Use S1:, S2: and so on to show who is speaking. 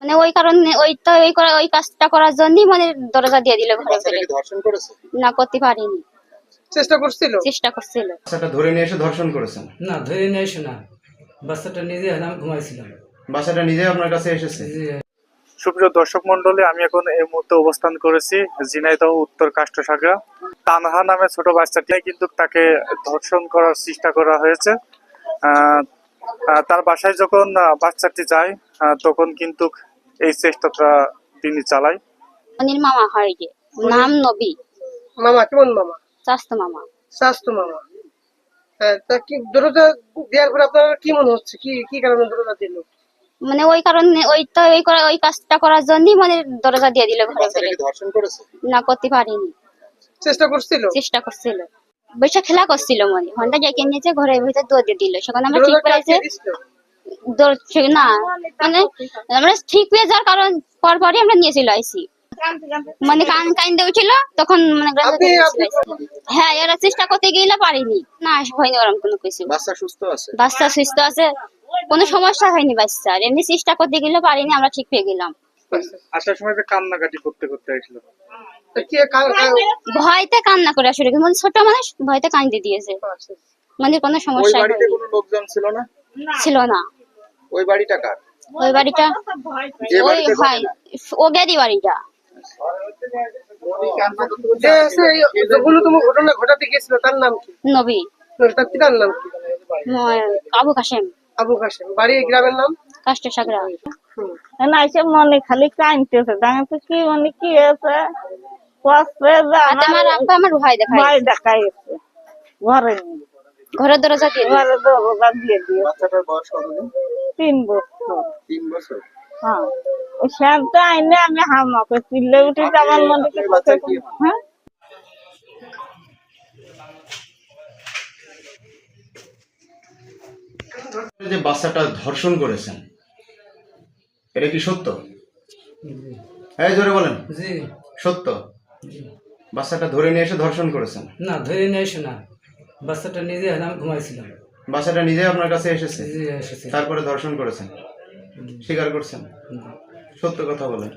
S1: মানে ওই কারণে ওই কাজটা করার জন্যই মানে দরজা দিয়ে দিল ঘরে ফেলে।
S2: ধর্ষণ করেছে
S1: না, করতে পারিনি,
S3: চেষ্টা করছিল।
S2: বাচ্চাটা ধরে নিয়ে এসে ধর্ষণ করেছেন?
S4: না, ধরে নিয়ে এসে না, বাচ্চাটা নিজে আমি ঘুমাইছিলাম।
S2: বাচ্চাটা নিজে আপনার কাছে এসেছে?
S5: সুপ্রিয় দর্শক মন্ডলী, আমি এখন এই মুহূর্তে অবস্থান করেছি ঝিনাইদহ উত্তর কাষ্টসাগরা। তানহা নামে ছোট বাচ্চাটি কিন্তু তাকে ধর্ষণ করার চেষ্টা করা হয়েছে। তার বাসায় যখন বাচ্চাটি যায় তখন কিন্তু এই চেষ্টাটা তিনি চালায়।
S1: অনির মামা হয় যে, নাম নবী।
S3: মামা কেমন মামা?
S1: স্বাস্থ্য মামা।
S3: স্বাস্থ্য মামা। হ্যাঁ, তা কি দরজা দেওয়ার পর আপনার কি মনে হচ্ছে, কি কি কারণে দরজা দিল?
S1: মানে ওই কারণে ওই কাজটা করার জন্যই মানে দরজা দিয়ে দিল ঘরে ফেলে।
S2: ধর্ষণ করেছে?
S1: না, করতে পারিনি,
S3: চেষ্টা করছিল।
S1: বৈশা খেলা করছিল মনে হন্ডা যাকে নিয়েছে ঘরের ভিতরে দৌড় দিয়ে দিল। সেখানে আমরা ঠিক পেয়েছে না, মানে আমরা ঠিক পেয়ে যাওয়ার কারণ পরপরই আমরা নিয়েছিল আইসি, মানে কান্দে উঠছিল তখন মানে হ্যাঁ, এরা চেষ্টা করতে গেলে পারিনি না, হয়নি ওরকম কোনো কিছু।
S2: বাচ্চা সুস্থ আছে?
S1: বাচ্চা সুস্থ আছে, কোনো সমস্যা হয়নি বাচ্চার। এমনি চেষ্টা করতে গেলে পারিনি, আমরা ঠিক পেয়ে গেলাম।
S5: আসার সময় কান্নাকাটি করতে আসলো।
S1: ভয়তে কান্না করে শুরু করে, মানে ছোট মানুষ ভয়তে কান্দে দিয়েছে, মানে কোনো সমস্যা
S2: বাড়িতে কোনো লোকজন ছিল না?
S1: ছিল না।
S2: ওই বাড়িটা কার?
S1: ওই বাড়িটা ওই ভাই ওগেরই বাড়িটা।
S3: ঘটনা ঘটাতে গিয়েছিল তার নাম কি?
S1: নবী।
S3: তার পিতার নাম কি?
S1: আবু কাশেম।
S3: আবু কাশেম। বাড়ি গ্রামের নাম
S1: কাষ্টসাগরা।
S6: না এসে মনে খালি কাঁদতেছে, দাঁড়াতে কি মানে কি হয়েছে
S1: আমার আব্বা আমার ভয়
S6: ভয় দেখাইছে ঘরে
S1: ঘরের দরজা দিয়ে
S6: ঘরে দরজা দিয়ে দিয়ে।
S2: বাচ্চাটার বয়স কতদিন?
S6: 3 বছর।
S2: 3 বছর?
S6: হ্যাঁ, ওই শান্ত আইনে আমি হামাকে চিল্লে উঠেছি, আমার মনে হ্যাঁ
S2: যে বাচ্চাটা ধর্ষণ করেছেন এটা কি সত্য? এই জোরে বলেন।
S4: জি।
S2: সত্য? বাচ্চাটা ধরে নিয়ে এসে ধর্ষণ করেছেন?
S4: না, ধরে নিয়ে এসে না, বাচ্চাটা নিজে আমি ঘুমাইছিলাম।
S2: বাচ্চাটা নিজে আপনার কাছে এসেছে?
S4: জি, এসেছে।
S2: তারপরে ধর্ষণ করেছেন? স্বীকার করছেন? সত্য কথা বলেন।